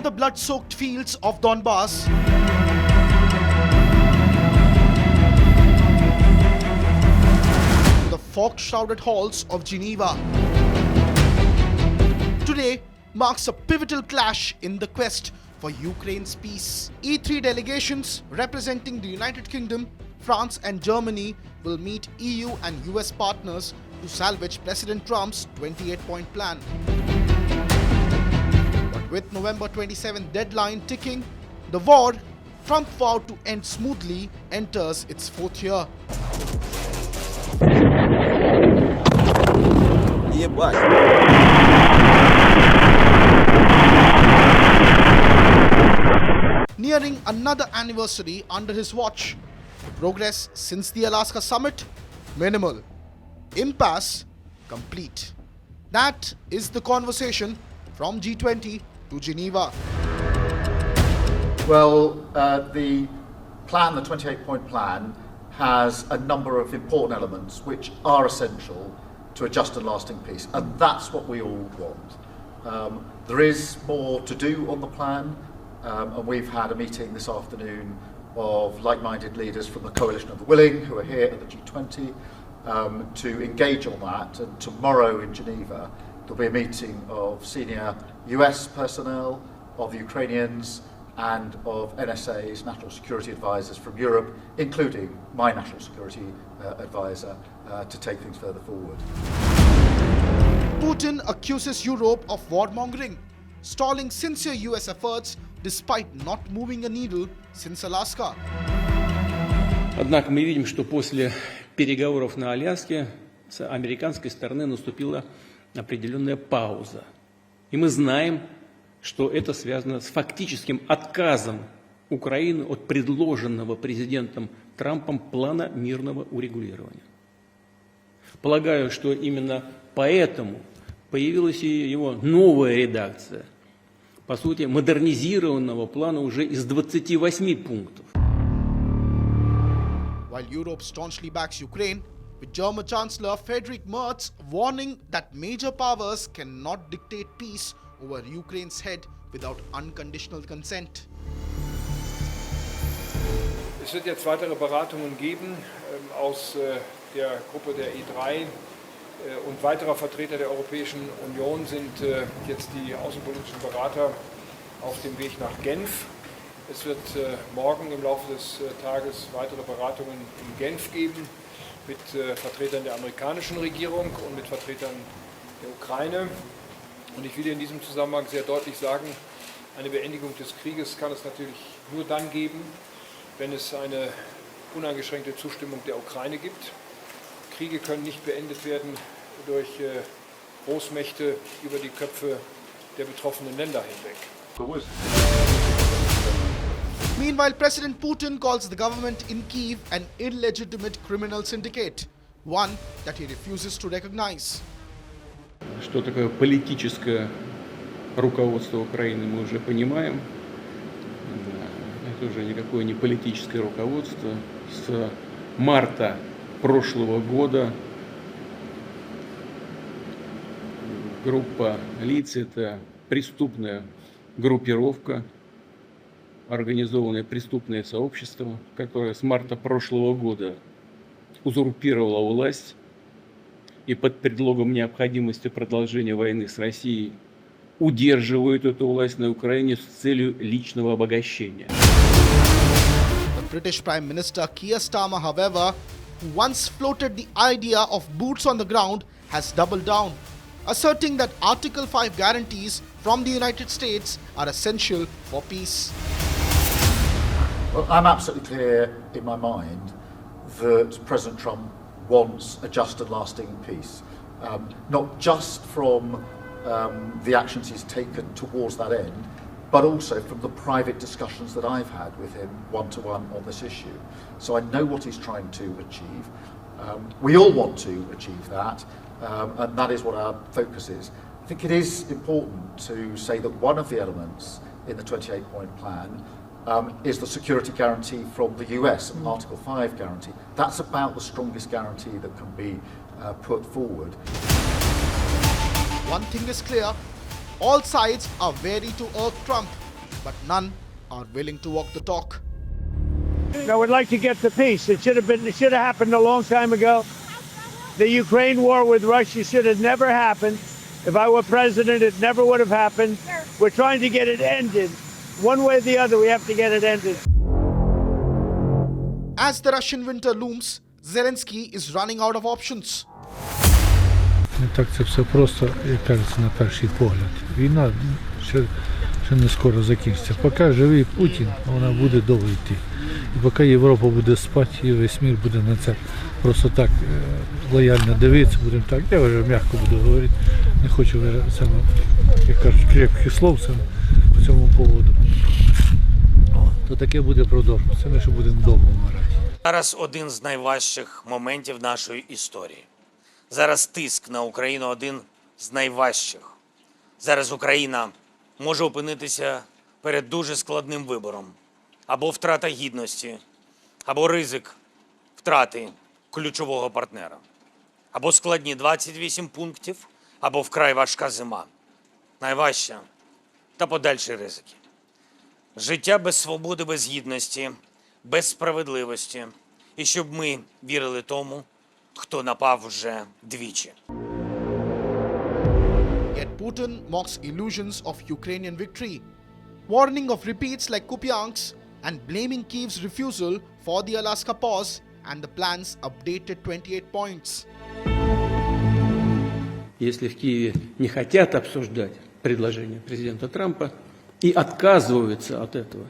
From the blood-soaked fields of Donbass to the fog-shrouded halls of Geneva, today marks a pivotal clash in the quest for Ukraine's peace. E3 delegations representing the United Kingdom, France and Germany will meet EU and US partners to salvage President Trump's 28-point plan. But with November 27th deadline ticking, the war Trump vowed to end smoothly enters its fourth year. Nearing another anniversary under his watch, progress since the Alaska summit, minimal. Impasse, complete. That is the conversation from G20 to Geneva. Well, the plan, the 28-point plan, has a number of important elements which are essential to a just and lasting peace, and that's what we all want. There is more to do on the plan, and we've had a meeting this afternoon of like-minded leaders from the Coalition of the Willing who are here at the G20 to engage on that. And tomorrow in Geneva there'll be a meeting of senior US personnel, of Ukrainians and of NSA's national security advisors from Europe, including my national security advisor, to take things further forward. Putin accuses Europe of warmongering, stalling sincere US efforts despite not moving a needle since Alaska. Однако мы видим, что после переговоров на Аляске с американской стороны наступила определенная пауза. И мы знаем, что это связано с фактическим отказом Украины от предложенного президентом Трампом плана мирного урегулирования. Полагаю, что именно поэтому появилась и его новая редакция, по сути, модернизированного плана уже из 28 пунктов. While Europe staunchly backs Ukraine, with German Chancellor Friedrich Merz warning that major powers cannot dictate peace over Ukraine's head without unconditional consent. Es wird jetzt weitere Beratungen geben aus der Gruppe der E3 und weiterer Vertreter der Europäischen Union sind jetzt die außenpolitischen Berater auf dem Weg nach Genf. Es wird morgen im Laufe des Tages weitere Beratungen in Genf geben mit Vertretern der amerikanischen Regierung und mit Vertretern der Ukraine. Und ich will in diesem Zusammenhang sehr deutlich sagen, eine Beendigung des Krieges kann es natürlich nur dann geben, wenn es eine uneingeschränkte Zustimmung der Ukraine gibt. Kriege können nicht beendet werden durch Großmächte über die Köpfe der betroffenen Länder hinweg. Meanwhile, President Putin calls the government in Kyiv an illegitimate criminal syndicate, one that he refuses to recognize. Что такое политическое руководство Украины, мы уже понимаем. Это уже никакое не политическое руководство. С марта прошлого года группа лиц, это преступная группировка, организованное преступное сообщество, которое с марта прошлого года узурпировало власть и под предлогом необходимости продолжения войны с Россией удерживает эту власть на Украине с целью личного обогащения. The British Prime Minister Keir Starmer, however, who once floated the idea of boots on the ground, has doubled down, asserting that Article 5 guarantees from the United States are essential for peace. Well, I'm absolutely clear in my mind that President Trump wants a just and lasting peace, not just from the actions he's taken towards that end, but also from the private discussions that I've had with him one-to-one on this issue. So I know what he's trying to achieve. We all want to achieve that, and that is what our focus is. I think it is important to say that one of the elements in the 28-point plan is the security guarantee from the US, an Article 5 guarantee. That's about the strongest guarantee that can be put forward. One thing is clear, all sides are wary to irk Trump, but none are willing to walk the talk. I would like to get the peace. It should have happened a long time ago. The Ukraine war with Russia should have never happened. If I were president, it never would have happened. We're trying to get it ended. One way or the other, we have to get it ended. As the Russian winter looms, Zelensky is running out of options. Не так це все просто, як кажеться, на перший погляд. Війна ще не скоро закінчиться. Поки живий Путін, вона буде довго йти. І поки Європа буде спати, і весь світ буде на це просто так лояльно дивитися, будемо так, я вже м'яко буду говорити, не хочу, як кажуть, крепких слов по цьому поводу. То таке буде продовжуватися, ми ще будемо довго вмирати. Зараз один з найважчих моментів нашої історії. Зараз тиск на Україну один з найважчих. Зараз Україна може опинитися перед дуже складним вибором. Або втрата гідності, або ризик втрати ключового партнера. Або складні 28 пунктів, або вкрай важка зима. Найважча та подальші ризики. Життя без свободи, без гідності, без справедливості. І щоб ми вірили тому, хто напав вже двічі. Yet Putin mocks illusions of Ukrainian victory, warning of repeats like Kupiansk and blaming Kyiv's refusal for the Alaska pause and the plan's updated 28 points. Если в Киеве не хотят обсуждать предложение президента Трампа и отказываются от этого,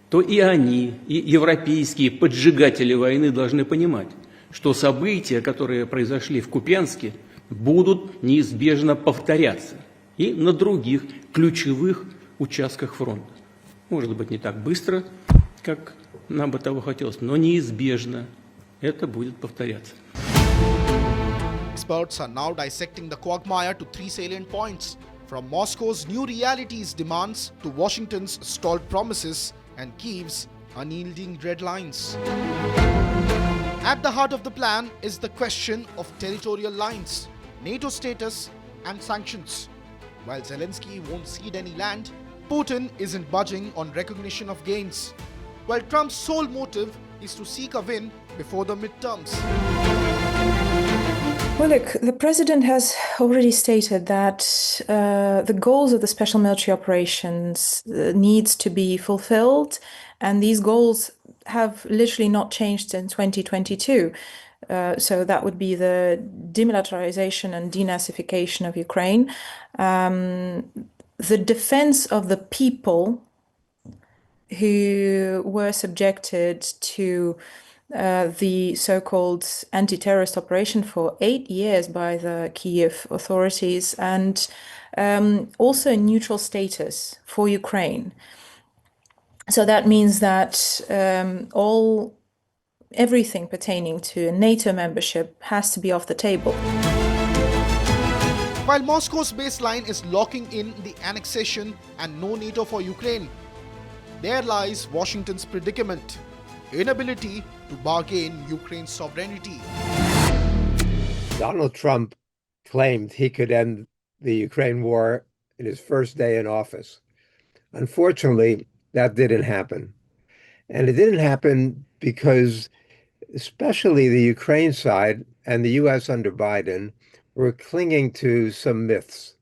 то и они, и европейские поджигатели войны должны понимать, что события, которые произошли в Купянске, будут неизбежно повторяться и на других ключевых участках фронта. Может быть, не так быстро, как нам бы того хотелось, но неизбежно это будет повторяться. Experts are now dissecting the quagmire to three salient points, from Moscow's new realities demands to Washington's stalled promises and Kyiv's unyielding red lines. At the heart of the plan is the question of territorial lines, NATO status and sanctions. While Zelensky won't cede any land, Putin isn't budging on recognition of gains, while Trump's sole motive is to seek a win before the midterms. Well, look, the president has already stated that the goals of the special military operations needs to be fulfilled, and these goals have literally not changed in 2022. So that would be the demilitarization and denazification of Ukraine, the defense of the people who were subjected to the so-called anti-terrorist operation for 8 years by the Kyiv authorities, and also neutral status for Ukraine. So that means that everything pertaining to NATO membership has to be off the table. While Moscow's baseline is locking in the annexation and no NATO for Ukraine, there lies Washington's predicament: inability to bargain Ukraine's sovereignty. Donald Trump claimed he could end the Ukraine war in his first day in office. Unfortunately, that didn't happen. And it didn't happen because especially the Ukraine side and the US under Biden were clinging to some myths.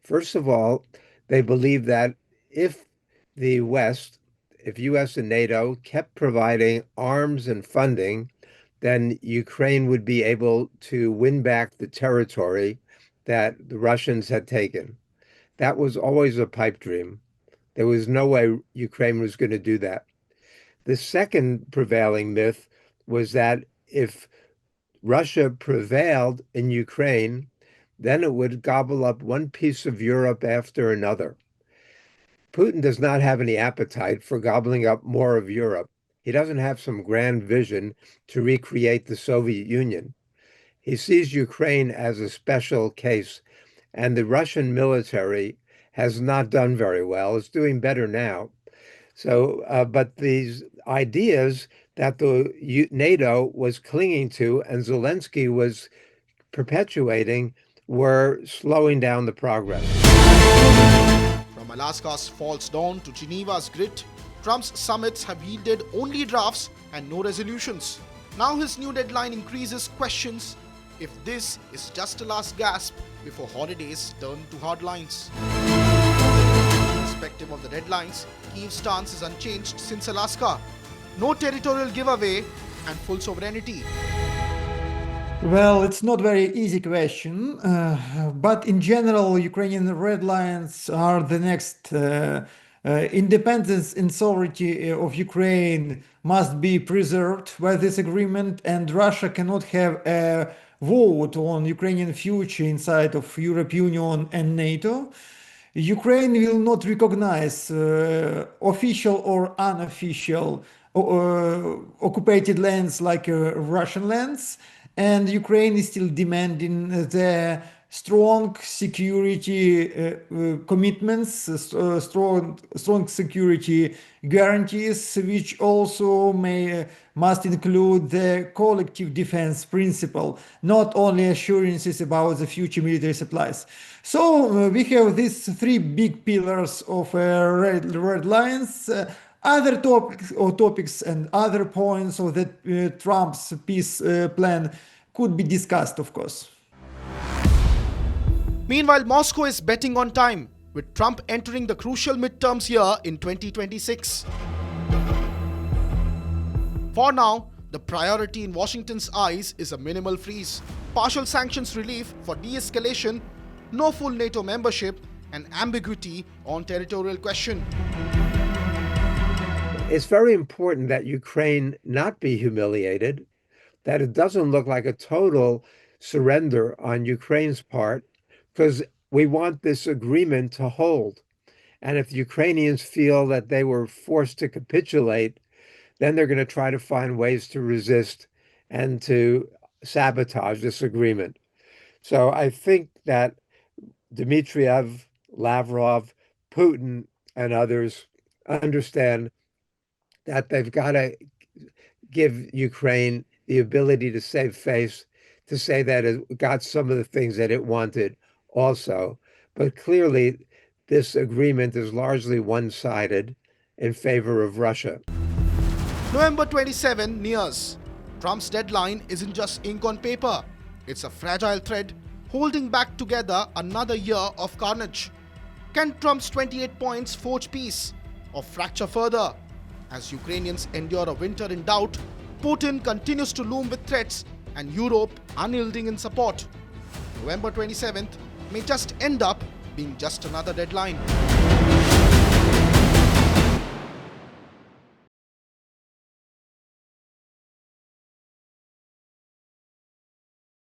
First of all, they believed that if the West, if US and NATO kept providing arms and funding, then Ukraine would be able to win back the territory that the Russians had taken. That was always a pipe dream. There was no way Ukraine was going to do that. The second prevailing myth was that if Russia prevailed in Ukraine, then it would gobble up one piece of Europe after another. Putin does not have any appetite for gobbling up more of Europe. He doesn't have some grand vision to recreate the Soviet Union. He sees Ukraine as a special case, and the Russian military has not done very well. It's doing better now. So, but these ideas that the NATO was clinging to and Zelensky was perpetuating were slowing down the progress. From From Alaska's false dawn to Geneva's grit, Trump's summits have yielded only drafts and no resolutions. Now his new deadline increases questions if this is just a last gasp before holidays turn to hard lines. Irrespective of the deadlines, Kyiv's stance is unchanged since Alaska. No territorial giveaway and full sovereignty. Well, it's not very easy question, but in general, Ukrainian red lines are the next. Independence and sovereignty of Ukraine must be preserved by this agreement, and Russia cannot have a vote on Ukrainian future inside of European Union and NATO. Ukraine will not recognize official or unofficial occupied lands like Russian lands, and Ukraine is still demanding the strong security commitments, strong security guarantees, which also must include the collective defense principle, not only assurances about the future military supplies. So we have these three big pillars of red lines. Other topics and other points of that Trump's peace plan could be discussed, of course. Meanwhile, Moscow is betting on time, with Trump entering the crucial midterms year in 2026. For now, the priority in Washington's eyes is a minimal freeze, partial sanctions relief for de-escalation, no full NATO membership, and ambiguity on territorial question. It's very important that Ukraine not be humiliated, that it doesn't look like a total surrender on Ukraine's part, because we want this agreement to hold. And if the Ukrainians feel that they were forced to capitulate, then they're going to try to find ways to resist and to sabotage this agreement. So I think that Dmitriev, Lavrov, Putin, and others understand that they've got to give Ukraine the ability to save face, to say that it got some of the things that it wanted also. But clearly, this agreement is largely one-sided in favor of Russia. November 27 nears. Trump's deadline isn't just ink on paper. It's a fragile thread holding back together another year of carnage. Can Trump's 28 points forge peace or fracture further? As Ukrainians endure a winter in doubt, Putin continues to loom with threats and Europe unyielding in support. November 27th may just end up being just another deadline.